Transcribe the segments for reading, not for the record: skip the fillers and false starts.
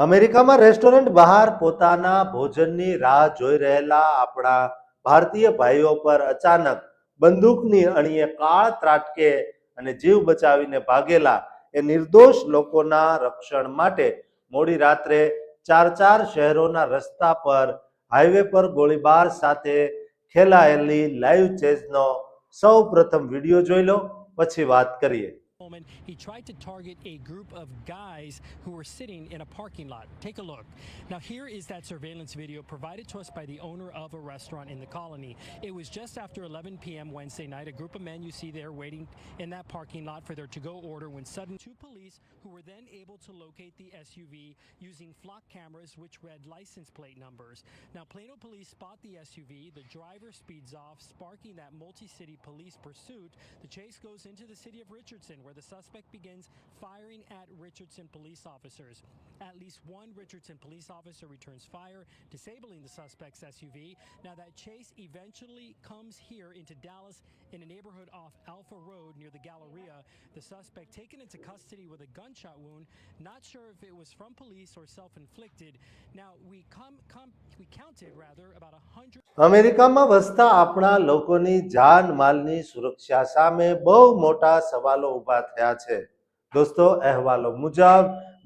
અમેરિકામાં રેસ્ટોરન્ટ બહાર પોતાના ભોજનની રાહ જોઈ રહેલા આપણા ભારતીય ભાઈઓ પર અચાનક બંદૂકની અણીએ કાળ ત્રાટકે અને જીવ બચાવીને ભાગેલા એ નિર્દોષ લોકોના રક્ષણ માટે મોડી રાત્રે ચાર શહેરોના રસ્તા પર હાઈવે પર ગોળીબાર સાથે ખેલાયેલી લાઈવ ચેઝનો સૌ પ્રથમ વિડીયો જોઈ લો, પછી વાત કરીએ. He tried to target a group of guys who were sitting in a parking lot. Take a look. Now, here is that surveillance video provided to us by the owner of a restaurant in the colony. It was just after 11 p.m. Wednesday night. A group of men you see there waiting in that parking lot for their to-go order when suddenly two police who were then able to locate the SUV using flock cameras which read license plate numbers. Now, Plano police spot the SUV. The driver speeds off, sparking that multi-city police pursuit. The chase goes into the city of Richardson, where the suspect begins firing at Richardson police officers. At least one Richardson police officer returns fire, disabling the suspect's SUV. Now that chase eventually comes here into Dallas in a neighborhood off Alpha Road near the Galleria. The suspect taken into custody with a gunshot wound. Not sure if it was from police or self-inflicted. Now we counted about 100. અમેરિકામાં વસતા આપણા લોકોની જાન માલની સુરક્ષા સામે બહુ મોટા સવાલો ઊભા થયા છે. દોસ્તો, અહેવાલો મુજબ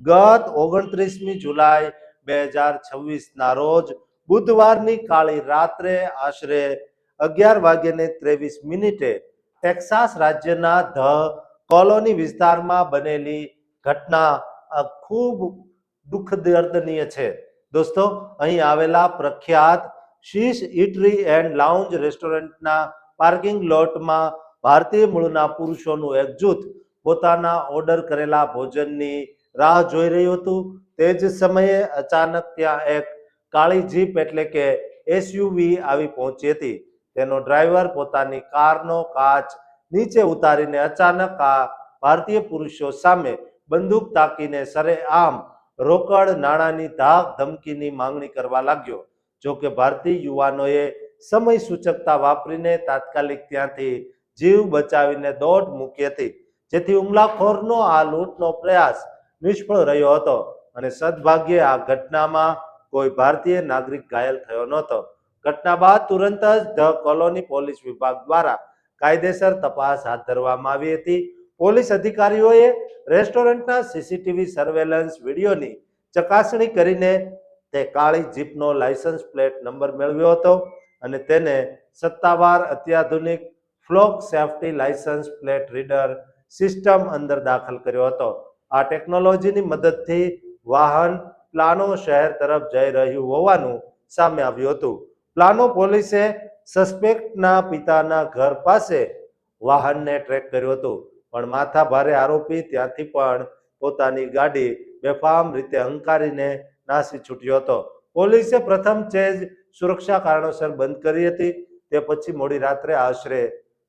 ગત 29મી જુલાઈ 2026 ના રોજ બુધવારની કાળી રાત્રે આશરે 11:23 ટેક્સાસ રાજ્યના ધ કોલોની વિસ્તારમાં બનેલી ઘટના ખૂબ દુઃખદર્દનીય છે. દોસ્તો, અહીં આવેલા પ્રખ્યાત શીશ ઇટરી એન્ડ લાઉન્જ રેસ્ટોરન્ટના પાર્કિંગ લોટમાં ભારતીય મૂળના પુરુષોનું એક જૂથ પોતાના ઓર્ડર કરેલા ભોજનની રાહ જોઈ રહ્યું હતું. તે જ સમયે અચાનક ત્યાં એક કાળી જીપ એટલે કે એસયુવી આવી પહોંચી હતી. તેનો ડ્રાઈવર પોતાની કારનો કાચ નીચે ઉતારીને અચાનક આ ભારતીય પુરુષો સામે બંદૂક તાકીને સરેઆમ રોકડ નાણાંની ધાક ધમકીની માંગણી કરવા લાગ્યો. જો કે ભારતીય યુવાનોએ સમય સૂચકતા વાપરીને તાત્કાલિક ત્યાંથી જીવ બચાવીને દોડ મૂકી હતી, જેથી હુમલાખોરનો આ લૂંટનો પ્રયાસ નિષ્ફળ રહ્યો હતો અને સદભાગ્યે આ ઘટનામાં કોઈ ભારતીય નાગરિક ઘાયલ થયો નહોતો. ઘટના બાદ તુરંત જ ધ કોલોની પોલીસ વિભાગ દ્વારા કાયદેસર તપાસ હાથ ધરવામાં આવી હતી. પોલીસ અધિકારીઓએ રેસ્ટોરન્ટના સીસીટીવી સર્વેલન્સ વિડીયોની ચકાસણી કરીને તે કાળી જીપનો લાયસન્સ પ્લેટ નંબર મેળવ્યો હતો અને તેને સત્તાવાર અત્યાધુનિક flock safety licence plate reader system અંદર દાખલ કર્યો હતો. આ ટેકનોલોજીની મદદથી વાહન પ્લાનો શહેર તરફ જઈ રહ્યું હોવાનું સામે આવ્યું હતું. પ્લાનો પોલીસે સસ્પેક્ટના પિતાના ઘર પાસે વાહનને ટ્રેક કર્યું હતું, પણ માથા ભારે આરોપી ત્યાંથી પણ પોતાની ગાડી બેફામ રીતે હંકારીને નાસી છૂટ્યો હતો. પોલીસે પ્રથમ ચેઝ સુરક્ષા કારણોસર બંધ કરી હતી. તે પછી મોડી રાત્રે આશરે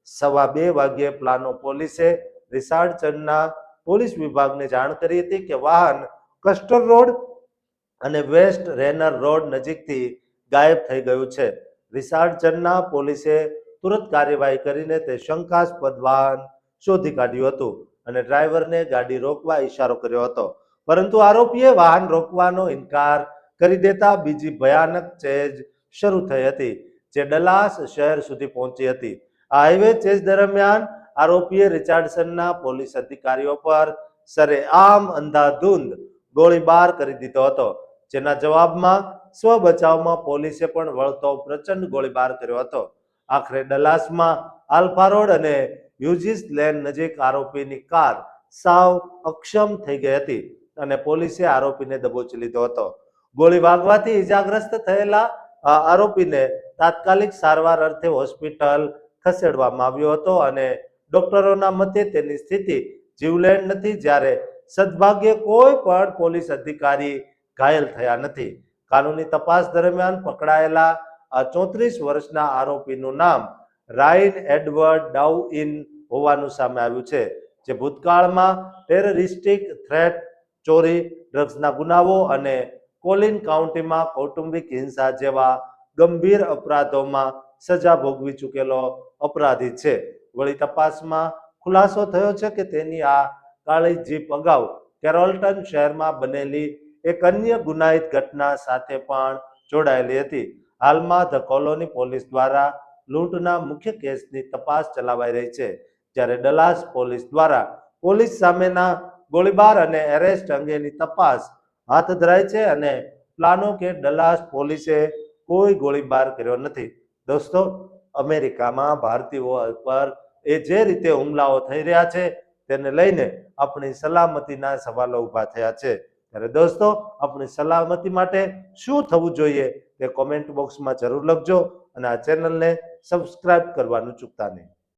2:15 વાગ્યે પ્લાનો પોલીસે રિચાર્ડસનના પોલીસ વિભાગને જાણ કરી હતી કે વાહન કસ્ટર રોડ અને વેસ્ટ રેનર રોડ નજીકથી ગાયબ થઈ ગયું છે. રિચાર્ડસનના પોલીસે તુરંત કાર્યવાહી કરીને તે શંકાસ્પદ વાહન શોધી કાઢ્યું હતું અને ડ્રાઈવરને ગાડી રોકવા ઈશારો કર્યો હતો, પરંતુ આરોપીએ વાહન રોકવાનો ઇનકાર કરી દેતા બીજી ભયાનક ચેઝ શરૂ થઈ હતી, જે ડલાસ શહેર સુધી પહોંચી હતી. આ હાઈવે ચેઝ દરમિયાન આરોપીએ રિચાર્ડસનના પોલીસ અધિકારીઓ પર સરેઆમ અંધાધૂંધ ગોળીબાર કરી દીધો હતો, જેના જવાબમાં સ્વ બચાવમાં પોલીસે પણ વળતો પ્રચંડ ગોળીબાર કર્યો હતો. આખરે ડલાસમાં આલ્ફા રોડ અને યુજીસ લેન નજીક આરોપીની કાર સાવ અક્ષમ થઈ ગઈ હતી અને પોલીસે આરોપીને દબોચી લીધો હતો. ગોળી વાગવાથી ઇજાગ્રસ્ત થયેલા આરોપીને તાત્કાલિક સારવાર અર્થે હોસ્પિટલ ખસેડવામાં આવ્યો હતો અને ડોક્ટરોના મતે તેની સ્થિતિ જીવલેણ નથી, જ્યારે સદભાગ્યે કોઈ પણ પોલીસ અધિકારી ઘાયલ થયા નથી. કાનૂની તપાસ દરમિયાન પકડાયેલા આ 34 વર્ષના આરોપીનું નામ રાયન એડવર્ડ ડાઉઇન હોવાનું સામે આવ્યું છે, જે ભૂતકાળમાં ટેરરિસ્ટિક થ્રેટ, ચોરી, ડ્રગ્સના ગુનાઓ અને કોલિન કાઉન્ટીમાં કૌટુંબિક હિંસા જેવા ગંભીર અપરાધોમાં સજા ભોગવી ચૂકેલો અપરાધી છે. વળી તપાસમાં ખુલાસો થયો છે કે તેની આ કાળી જીપ અગાઉ કેરોલ્ટન શહેરમાં બનેલી એક અન્ય ગુનાહિત ઘટના સાથે પણ જોડાયેલી હતી. હાલમાં ધ કોલોની પોલીસ દ્વારા લૂંટના મુખ્ય કેસની તપાસ ચલાવાઈ રહી છે, જ્યારે ડલાસ પોલીસ દ્વારા પોલીસ સામેના ગોળીબાર અને એરેસ્ટ અંગેની તપાસ હાથ ધરાઈ છે અને પ્લાનો કે ડલાસ પોલીસે કોઈ ગોળીબાર કર્યો નથી. દોસ્તો, અમેરિકામાં ભારતીયો પર એ જે રીતે હુમલાઓ થઈ રહ્યા છે તેને લઈને આપણી સલામતીના સવાલો ઊભા થયા છે. ત્યારે દોસ્તો, આપણી સલામતી માટે શું થવું જોઈએ તે કોમેન્ટ બોક્સમાં જરૂર લખજો અને આ ચેનલને સબસ્ક્રાઇબ કરવાનું ચૂકતા નહીં.